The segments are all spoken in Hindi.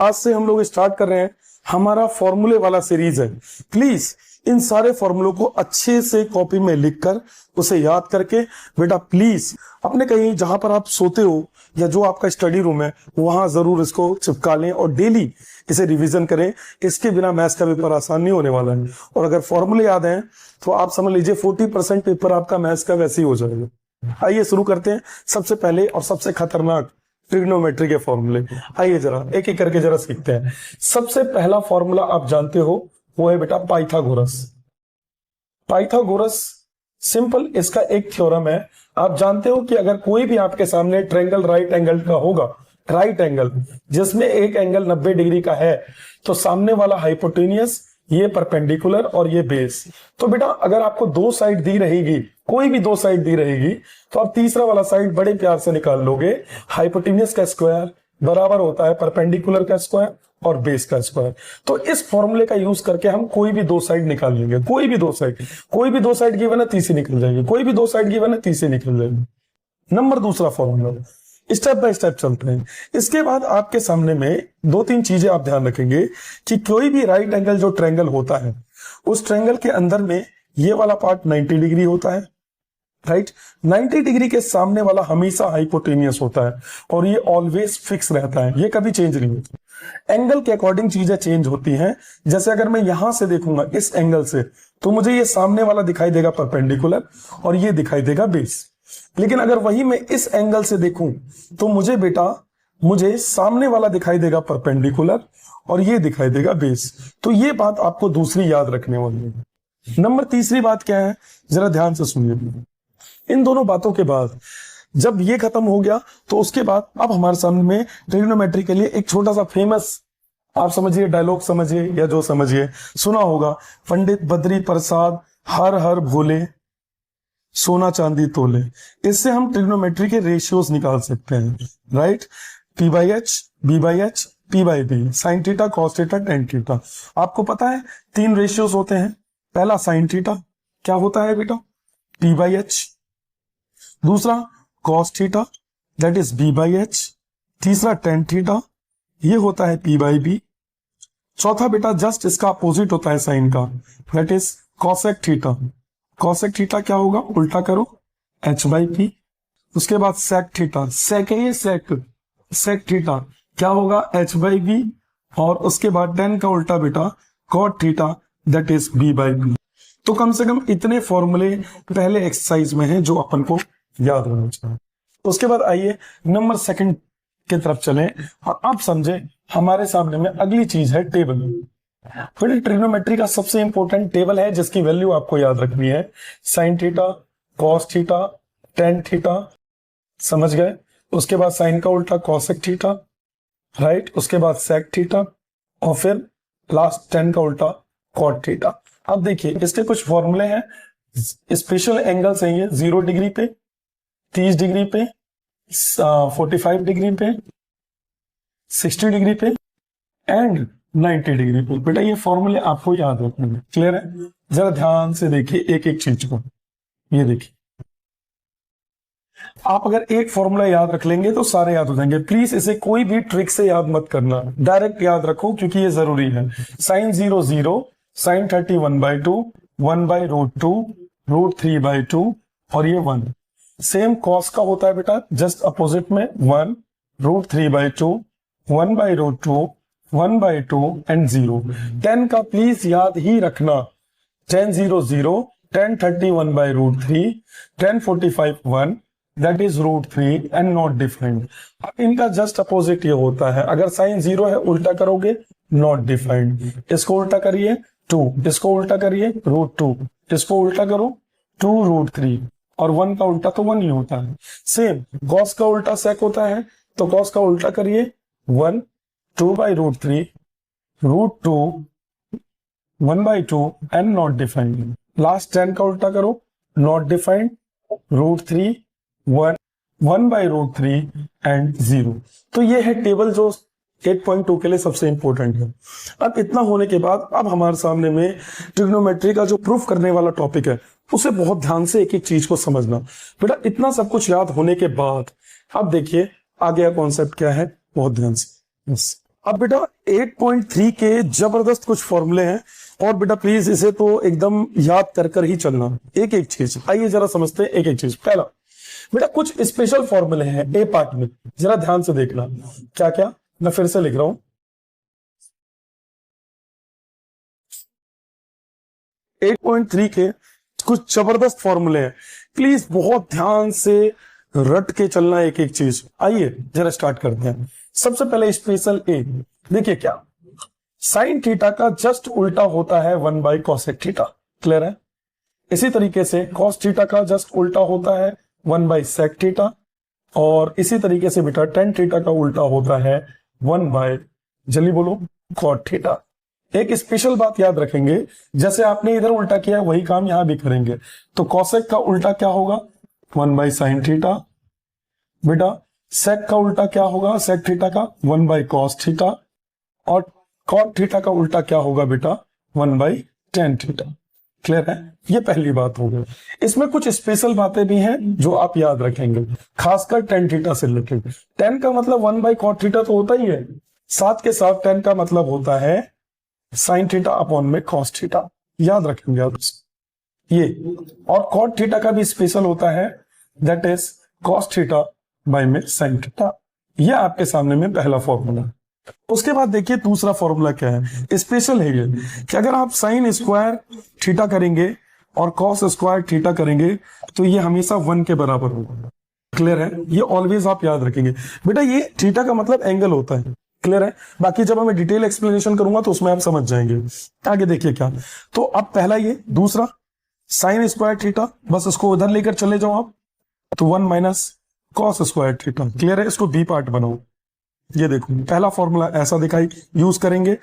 आज से हम लोग स्टार्ट कर रहे हैं हमारा फॉर्मूले वाला सीरीज है। प्लीज इन सारे फॉर्मूलों को अच्छे से कॉपी में लिखकर उसे याद करके बेटा प्लीज अपने कहीं जहां पर आप सोते हो या जो आपका स्टडी रूम है वहां जरूर इसको चिपका लें और डेली इसे रिवीजन करें। इसके बिना मैथ्स का पेपर आसान नहीं होने वाला है। और अगर फॉर्मूले याद हैं तो आप समझ लीजिए 40% पेपर आपका मैथ्स का वैसे ही हो जाएगा। आइए शुरू करते हैं सबसे पहले और सबसे खतरनाक ट्रिग्नोमेट्री के फॉर्मूले। आइए जरा एक एक करके जरा सीखते हैं। सबसे पहला फॉर्मूला आप जानते हो वो है बेटा पाइथागोरस। पाइथागोरस सिंपल इसका एक थ्योरम है। आप जानते हो कि अगर कोई भी आपके सामने ट्रायंगल राइट एंगल का होगा, राइट एंगल जिसमें एक एंगल 90 डिग्री का है, तो सामने वाला हाइपोटेनियस, ये परपेंडिकुलर और ये बेस। तो बेटा अगर आपको दो साइड दी रहेगी, कोई भी दो साइड दी रहेगी, तो आप तीसरा वाला साइड बड़े प्यार से निकाल लोगे। हाइपोटेनियस का स्क्वायर बराबर होता है परपेंडिकुलर का स्क्वायर और बेस का स्क्वायर। तो इस फॉर्मूले का यूज करके हम कोई भी दो साइड निकाल लेंगे। कोई भी दो साइड गिवन है तीसरी निकल जाएगी, कोई भी दो साइड गिवन है तीसरी निकल जाएगी। नंबर दूसरा फॉर्मूला, स्टेप बाय स्टेप चलते हैं। इसके बाद आपके सामने में दो तीन चीजें आप ध्यान रखेंगे कि कोई भी राइट एंगल जो ट्रायंगल होता है उस ट्रायंगल के अंदर में ये वाला पार्ट 90 डिग्री होता है, राइट। 90 डिग्री के सामने वाला हमेशा हाइपोटेनियस होता है और ये ऑलवेज फिक्स रहता है, ये कभी चेंज नहीं होता। एंगल के अकॉर्डिंग चीजें चेंज होती हैं। जैसे अगर मैं यहां से देखूंगा इस एंगल से, तो मुझे ये सामने वाला दिखाई देगा परपेंडिकुलर और ये दिखाई देगा बेस। लेकिन अगर वही मैं इस एंगल से देखूं तो मुझे सामने वाला दिखाई देगा परपेंडिकुलर और ये दिखाई देगा बेस। तो ये बात आपको दूसरी याद रखने वाली है। नंबर तीसरी बात क्या है, जरा ध्यान से सुनिए। इन दोनों बातों के बाद जब ये खत्म हो गया तो उसके बाद अब हमारे सामने में ट्रिग्नोमेट्री के लिए एक छोटा सा फेमस, आप समझिए डायलॉग समझिए या जो समझिए, सुना होगा, पंडित बद्री प्रसाद हर हर भोले सोना चांदी तोले। इससे हम ट्रिग्नोमेट्री के रेशियोज निकाल सकते हैं, right. P by H, B by H, P by B, sine theta, cos theta, tan theta. आपको पता है तीन रेशियोज होते हैं। पहला साइन थीटा क्या होता है बेटा, पी बाई एच। दूसरा cos theta that is B by H. तीसरा टेन थीटा ये होता है पी बाई बी। चौथा बेटा जस्ट इसका अपोजिट होता है साइन का, that is cosec theta. Cosec theta क्या होगा, उल्टा करो, एच बाई पी। उसके बाद सेक थीटा, सेक है ये सेक थीटा क्या होगा, एच बाई बी। और उसके बाद टेन का उल्टा बेटा cot theta that is B by B. तो कम से कम इतने फॉर्मूले पहले एक्सरसाइज में हैं जो अपन को याद होना चाहिए। उसके बाद आइए नंबर सेकंड की तरफ चलें और आप समझे हमारे सामने में अगली चीज है टेबल। फिर ट्रिग्नोमेट्री का सबसे इंपॉर्टेंट टेबल है जिसकी वैल्यू आपको याद रखनी है, sign theta, cos theta, tan theta, समझ गए। उसके बाद साइन का उल्टा कॉसेक थीटा, राइट। उसके बाद सेक थीटा और फिर लास्ट टेन का उल्टा कॉट थीटा। अब देखिए इसके कुछ फॉर्मूले हैं, स्पेशल एंगल्स हैं ये 0 डिग्री पे, 30 डिग्री पे, 45 डिग्री पे, 60 डिग्री पे एंड 90 डिग्री पे। बेटा ये फॉर्मूले आपको याद रखने हैं, क्लियर है। जरा ध्यान से देखिए एक एक चीज को। ये देखिए आप अगर एक फॉर्मूला याद रख लेंगे तो सारे याद हो जाएंगे। प्लीज इसे कोई भी ट्रिक से याद मत करना, डायरेक्ट याद रखो क्योंकि ये जरूरी है। साइन 0 0, साइन 30 1/2, 1/√2, √3 by 2 और ये 1। सेम कॉस का होता है बेटा जस्ट अपोजिट में 1, √3 by 2, 1/√2, 1/2 एंड 0। 10 का प्लीज याद ही रखना, 10 0 0, 10 30 1/√3, 10 45 1 that is √3 and not defined. अब इनका जस्ट अपोजिट ये होता है, अगर साइन 0 है उल्टा करोगे नॉट डिफाइंड। इसको उल्टा करिए 2, इसको उल्टा करिए √2, इसको उल्टा करो 2√3 और 1 का उल्टा तो 1 ही होता है। सेम कॉस का उल्टा सेक होता है तो कॉस का उल्टा करिए 1, 2/√3, √2, 1/2 एंड नॉट डिफाइंड। लास्ट 10 का उल्टा करो नॉट डिफाइंड, √3, 1, 1/√3 एंड 0। तो ये है टेबल जो 8.2 के लिए सबसे इंपॉर्टेंट है। अब इतना होने के बाद अब हमारे सामने में ट्रिग्नोमेट्री का जो प्रूफ करने वाला टॉपिक है उसे बहुत ध्यान से एक एक चीज को समझना। बेटा इतना सब कुछ याद होने के बाद अब देखिए आगे का कॉन्सेप्ट क्या है, बहुत ध्यान से। अब बेटा 8.3 के जबरदस्त कुछ फॉर्मूले हैं, और बेटा प्लीज इसे तो एकदम याद कर कर ही चलना, एक एक चीज। आइए जरा समझते हैं एक एक चीज। पहला बेटा कुछ स्पेशल फॉर्मूले हैं ए पार्ट में, जरा ध्यान से देखना। क्या क्या, मैं फिर से लिख रहा हूं। 8.3 के कुछ जबरदस्त फॉर्मूले हैं, प्लीज बहुत ध्यान से रट के चलना एक एक चीज। आइए जरा स्टार्ट करते हैं। सबसे पहले स्पेशल ए, देखिए क्या, साइन थीटा का जस्ट उल्टा होता है 1/cosec थीटा, क्लियर है। इसी तरीके से cos थीटा का जस्ट उल्टा होता है 1/sec थीटा, और इसी तरीके से बेटा tan थीटा का उल्टा होता है 1/ जल्दी बोलो cot थीटा। एक स्पेशल बात याद रखेंगे, जैसे आपने इधर उल्टा किया वही काम यहां भी करेंगे। तो cosec का उल्टा क्या होगा 1/sin थीटा, बेटा sec का उल्टा क्या होगा sec थीटा का 1/cos थीटा, और cot थीटा का उल्टा क्या होगा बेटा 1/tan थीटा, क्लियर है। ये पहली बात हो गई। इसमें कुछ स्पेशल बातें भी हैं जो आप याद रखेंगे, खासकर tan थीटा से रिलेटेड। tan का मतलब 1/cot थीटा तो होता ही है, साथ के साथ tan का मतलब होता है साइन थीटा अपॉन में cos थीटा, याद रखेंगे आप ये। और cot थीटा का भी स्पेशल होता है, that is cos theta by में sin थीटा। यह आपके सामने में पहला फॉर्मूला। उसके बाद देखिए दूसरा फॉर्मूला क्या है, स्पेशल है ये, कि अगर आप साइन स्क्वायर थीटा करेंगे और cos स्क्वायर थीटा करेंगे तो ये हमेशा 1 के बराबर होगा, क्लियर है। ये ऑलवेज आप याद रखेंगे बेटा, ये थीटा का मतलब एंगल होता है, क्लियर है। बाकी जब मैं डिटेल एक्सप्लेनेशन करूंगा तो उसमें आप समझ जाएंगे। आगे देखिए क्या, तो अब पहला ये, दूसरा साइन स्क्वायर थीटा, बस इसको उधर लेकर चले जाओ आप, तो 1 - cos स्क्वायर थीटा, क्लियर है। इसको बी पार्ट बनाओ। ये देखो पहला फॉर्मूला ऐसा दिखाई, यूज करेंगे।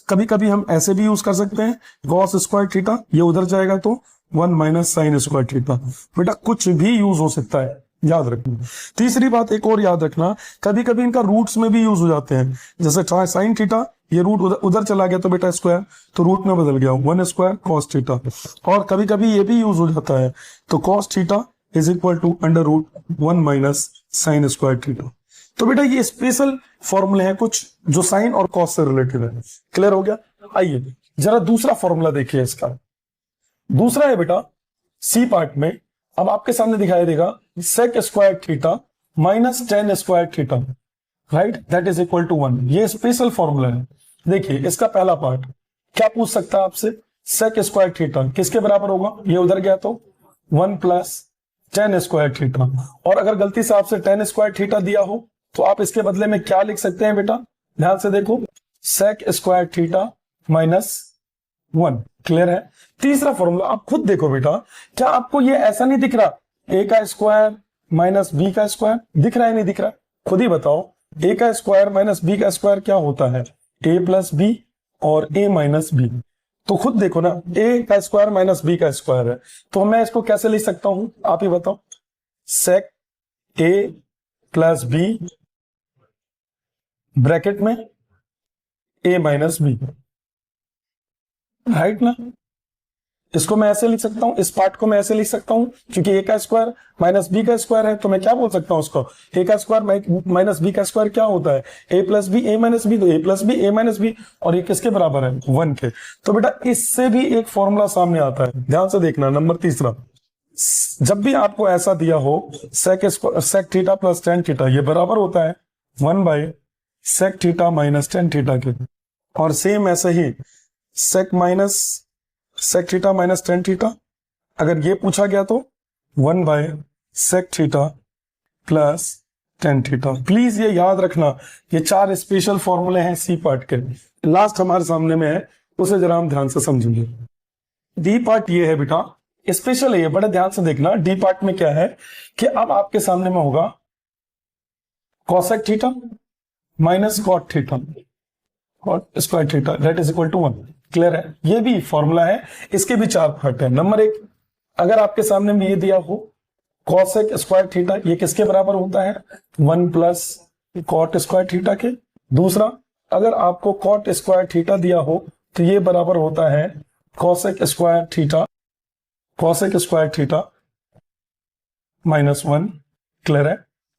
कभी कभी हम ऐसे भी यूज कर सकते हैं, cos स्क्वायर थीटा, ये उधर जाएगा तो 1 - sin स्क्वायर थीटा। बेटा कुछ भी यूज हो सकता है, याद रखना। तीसरी बात एक और याद रखना, कभी कभी इनका रूट्स में भी यूज हो जाते हैं, जैसे साइन थीटा, ये रूट उधर चला गया तो बेटा स्क्वायर, तो रूट में बदल गया 1² cos थीटा। और कभी कभी ये भी यूज हो जाता है, तो cos theta is equal to √1 - sin square theta. तो बेटा ये स्पेशल फॉर्मूले हैं कुछ जो साइन और cos से रिलेटेड है, क्लियर हो गया। आइए जरा दूसरा फॉर्मूला देखिए इसका। दूसरा है बेटा सी पार्ट में, अब आपके सामने दिखाई देगा sec square theta minus tan square theta, right, that is equal to 1। ये स्पेशल फॉर्मूला है। देखिए इसका पहला पार्ट क्या पूछ सकता है आपसे, sec स्क्वायर थीटा किसके बराबर होगा, ये उधर गया तो 1 + tan स्क्वायर थीटा। और अगर गलती से आपसे tan स्क्वायर थीटा दिया हो तो आप इसके बदले में क्या लिख सकते हैं बेटा, ध्यान से देखो, sec स्क्वायर थीटा -1, क्लियर है। तीसरा फॉर्मूला आप खुद देखो बेटा, क्या आपको ये ऐसा नहीं दिख रहा, a का स्क्वायर माइनस b का स्क्वायर, दिख रहा है नहीं दिख रहा, खुद ही बताओ। a का स्क्वायर माइनस b का स्क्वायर क्या होता है, a + b और a - b। तो खुद देखो ना, a का स्क्वायर माइनस b का स्क्वायर है, तो मैं इसको कैसे लिख सकता हूं, आप ही बताओ, sec a + b ब्रैकेट में a - b, राइट ना। इसको मैं ऐसे लिख सकता हूं, इस पार्ट को मैं ऐसे लिख सकता हूं, क्योंकि a का स्क्वायर माइनस b का स्क्वायर है, तो मैं क्या बोल सकता हूं उसको, a का स्क्वायर माइनस b का स्क्वायर क्या होता है, a + b a - b, तो a + b a - b, और ये किसके बराबर है 1 के। तो बेटा इससे भी एक फॉर्मूला सामने आता है, ध्यान से देखना। नंबर तीसरा, जब भी आपको ऐसा दिया हो sec थीटा + tan थीटा, ये बराबर होता है 1/sec थीटा - tan थीटा के, और सेम ऐसे ही sec थीटा - tan थीटा, अगर ये पूछा गया तो 1/sec theta + tan theta. Please ये याद रखना, ये 4 स्पेशल फॉर्मूले हैं सी पार्ट के। लास्ट हमारे सामने में है, उसे जरा हम ध्यान से समझेंगे। डी पार्ट ये है बेटा, स्पेशल है ये, बड़े ध्यान से देखना। डी पार्ट में क्या है कि अब आपके सामने में होगा cosec theta - cot theta, cot square theta, that is equal to 1, clear है। ये भी फॉर्मूला है, इसके भी 4 पार्ट है। नंबर 1, अगर आपके सामने में ये दिया हो cosec स्क्वायर थीटा, ये किसके बराबर होता है 1 + cot स्क्वायर थीटा के। दूसरा, अगर आपको cot स्क्वायर थीटा दिया हो तो ये बराबर होता है cosec स्क्वायर थीटा -1, क्लियर है।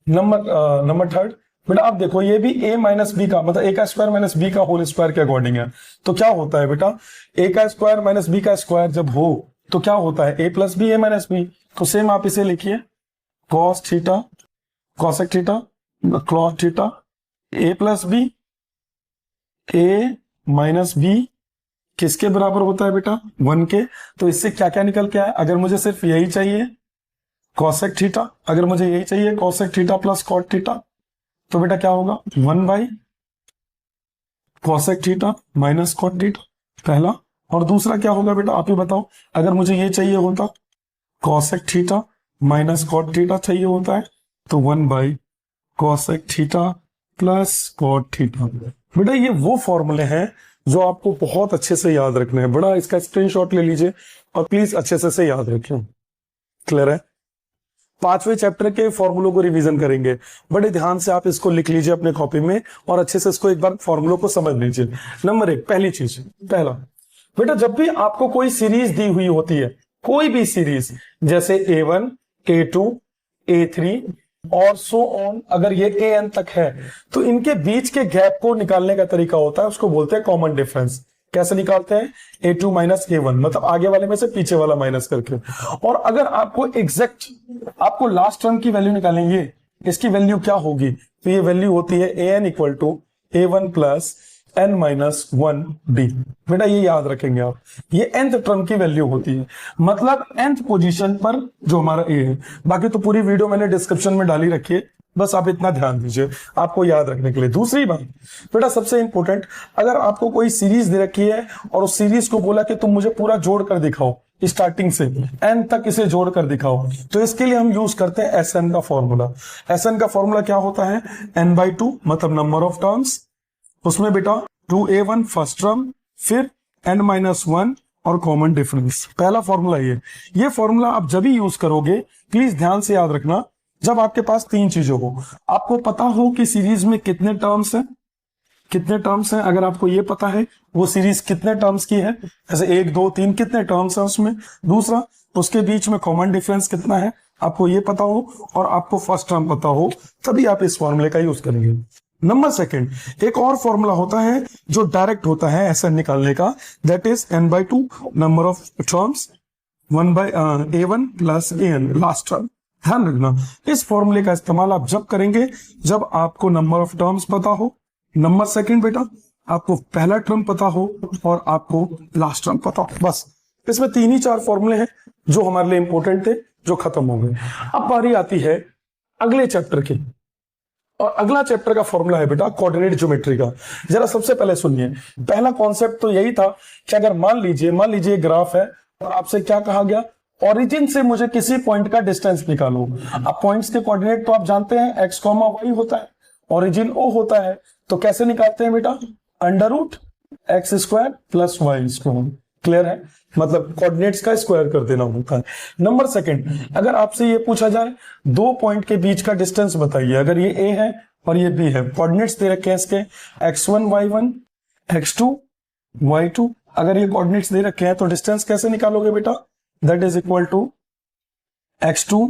नंबर 3, बेटा आप देखो ये भी a माइनस बी का मतलब a का स्क्वायर माइनस बी का होल स्क्वायर के अकॉर्डिंग है। तो क्या होता है बेटा, a का स्क्वायर माइनस बी का स्क्वायर जब हो तो क्या होता है, a plus B A minus B. तो सेम आप इसे लिखिए cos theta cosec theta clot theta a plus B A minus B किसके बराबर होता है बेटा, 1 के। तो इससे क्या क्या निकल के आया, अगर मुझे सिर्फ यही चाहिए cosec थीटा, अगर मुझे यही चाहिए cosec theta plus cot theta, तो बेटा क्या होगा 1 by cosec theta minus cot theta पहला। और दूसरा क्या होगा बेटा आप ही बताओ, अगर मुझे ये चाहिए होता cosec theta minus cot theta चाहिए होता है, तो 1 by cosec theta plus cot theta. बेटा ये वो फॉर्मूले हैं जो आपको बहुत अच्छे से याद रखने हैं। बड़ा इसका स्क्रीनशॉट ले लीजिए और प्लीज अच्छे से याद रखें। क्लियर है? 5वें चैप्टर के फॉर्मूलों को रिवीजन करेंगे, बड़े ध्यान से आप इसको लिख लीजिए अपने कॉपी में और अच्छे से इसको एक बार फॉर्मूलों को समझ लीजिए। नंबर 1 पहली चीज, पहला बेटा जब भी आपको कोई सीरीज दी हुई होती है, कोई भी सीरीज जैसे A1 A2 A3 और सो ऑन, अगर ये AN तक है तो इनके बीच के गैप को निकालने का तरीका होता है, उसको बोलते हैं कॉमन डिफरेंस। कैसे निकालते हैं, A2 माइनस A1 मतलब आगे वाले में से पीछे वाला माइनस करके। और अगर आपको एग्जैक्ट आपको लास्ट टर्म की वैल्यू निकालेंगे, इसकी वैल्यू क्या होगी, तो ये वैल्यू होती है AN equal to A1 plus n minus 1d। बेटा ये याद रखेंगे आप, ये nth टर्म की वैल्यू होती है, मतलब nth पोजीशन पर जो हमारा a है। बाकी तो पूरी वीडियो मैंने डिस्क्रिप्शन में डाली रखी है, बस आप इतना ध्यान दीजिए आपको याद रखने के लिए। दूसरी बात बेटा सबसे इंपॉर्टेंट, अगर आपको कोई सीरीज दे रखी है और उस सीरीज को बोला कि तुम मुझे पूरा जोड़ कर दिखाओ, स्टार्टिंग से n तक इसे जोड़ कर दिखाओ, तो इसके लिए हम यूज करते हैं SN का फॉर्मूला। SN का फॉर्मूला क्या होता है, n/2 मतलब नंबर ऑफ टर्म्स, उसमें बेटा 2A1 फर्स्ट टर्म, फिर n-1 और कॉमन डिफरेंस। पहला फॉर्मूला ये फॉर्मूला आप जब भी यूज करोगे प्लीज ध्यान से याद रखना, जब आपके पास 3 चीजें हो, आपको पता हो कि सीरीज में कितने टर्म्स हैं, कितने टर्म्स हैं, अगर आपको ये पता है वो सीरीज कितने टर्म्स की है, जैसे 1 2 3 कितने टर्म्स हैं उसमें। दूसरा उसके बीच में कॉमन डिफरेंस कितना है आपको ये पता हो, और आपको फर्स्ट टर्म पता हो, तभी आप इस फॉर्मूले का यूज करेंगे। नंबर 2 एक और फॉर्मूला होता है जो डायरेक्ट होता है SN निकालने का, that is n/2 number of terms 1 by A1 plus AN last term. ध्यान रखना इस फॉर्मूले का इस्तेमाल आप जब करेंगे जब आपको नंबर ऑफ टर्म्स पता हो। नंबर 2 बेटा आपको पहला टर्म पता हो और आपको लास्ट टर्म पता हो। बस इसमें 3 ही 4 फॉर्मूले हैं जो हमारे लिए इंपॉर्टेंट थे, जो खत्म हो गए। अब बारी आती है अगले चैप्टर की, और अगला चैप्टर का फॉर्मूला है बेटा कोऑर्डिनेट ज्योमेट्री का। जरा सबसे पहले सुनिए, पहला कॉन्सेप्ट तो यही था कि अगर मान लीजिए ग्राफ है और आपसे क्या कहा गया, ओरिजिन से मुझे किसी पॉइंट का डिस्टेंस निकालो। अब पॉइंट्स के कोऑर्डिनेट तो आप जानते हैं x, y होता है, ओरिजिन O होता है, तो कैसे निकालते हैं बेटा, √x² प्लस y²। क्लियर है, मतलब कोऑर्डिनेट्स का स्क्वायर कर देना होता है। नंबर 2 अगर आपसे ये पूछा जाए 2 पॉइंट के बीच का डिस्टेंस बताइए, अगर ये A है और ये B है, कोऑर्डिनेट्स दे रखे हैं इसके x1 y1 x2 y2, अगर ये कोऑर्डिनेट्स दे रखे हैं तो डिस्टेंस कैसे निकालोगे बेटा, that is equal to x2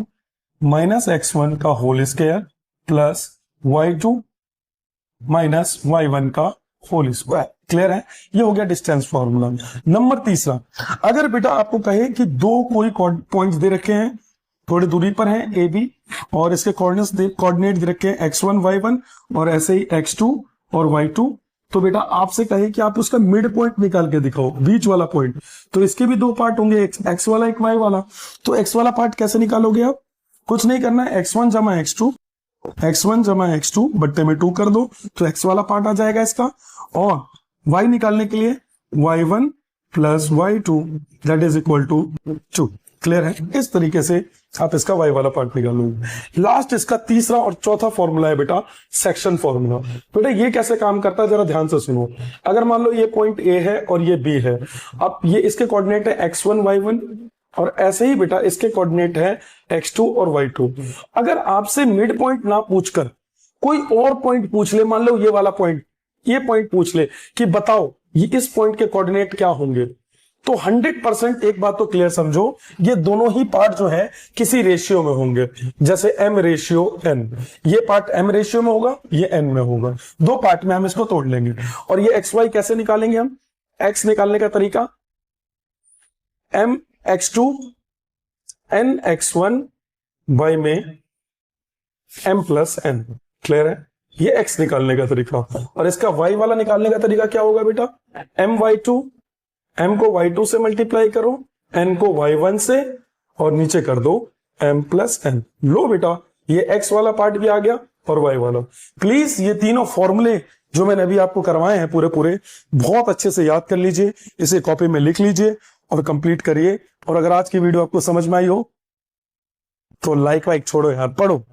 minus x1 का whole square plus y2 minus y1 का होल स्क्वायर। क्लियर है, ये हो गया डिस्टेंस फॉर्मूला। नंबर 3 अगर बेटा आपको कहे कि 2 कोई पॉइंट्स दे रखे हैं, थोड़ी दूरी पर हैं ए बी, और इसके कोऑर्डिनेट दे रखे हैं x1 y1 और ऐसे ही x2 और y2, तो बेटा आपसे कहे कि आप उसका मिड पॉइंट निकाल के दिखाओ, बीच वाला पॉइंट, तो इसके भी 2 पार्ट होंगे, एक x वाला एक y वाला। तो x वाला पार्ट कैसे निकालोगे आप, कुछ नहीं करना है, x1 जमा x2 बट्टे में 2 कर दो, तो x वाला पार्ट आ जाएगा इसका, और y निकालने के लिए y1 plus y2 that is equal to 2। Clear है, इस तरीके से आप इसका y वाला पार्ट निकालोगे। लास्ट इसका 3 और 4 फॉर्मूला है बेटा सेक्शन फॉर्मूला। बेटा ये कैसे काम करता है जरा ध्यान से सुनो। अगर मान लो ये पॉइंट A है और ये B है, अब ये इसके कोऑर्डिनेट है x1 y1, और ऐसे ही बेटा इसके कोऑर्डिनेट है x2 और y2। अगर आपसे मिड पॉइंट ना पूछकर कोई और पॉइंट पूछ ले, मान लो ये वाला पॉइंट, ये पॉइंट पूछ ले कि बताओ ये इस पॉइंट के कोऑर्डिनेट क्या होंगे, तो 100% एक बात तो क्लियर समझो, ये दोनों ही पार्ट जो है किसी रेशियो में होंगे। जैसे m रेशियो n, ये पार्ट m रेशियो में होगा, ये n में होगा, दो पार्ट में हम इसको तोड़ लेंगे। और ये एक्स वाई कैसे निकालेंगे हम? x निकालने का तरीका m x2 n x1 y में m प्लस n। क्लियर है? ये x निकालने का तरीका। और इसका y वाला निकालने का तरीका क्या होगा बेटा? m y2, m को y2 से मल्टीप्लाई करो, n को y1 से, और नीचे कर दो m प्लस n। लो बेटा, ये x वाला पार्ट भी आ गया और y वाला। प्लीज ये तीनों फॉर्मूले जो मैंने अभी आपको करवाए हैं पूरे पूरे बहुत अच्छे से याद कर लीजिए, इसे कॉपी में लिख लीजिए और कंप्लीट करिए। और अगर आज की वीडियो आपको समझ में आई हो तो लाइक वाइक छोड़ो यार, पढ़ो।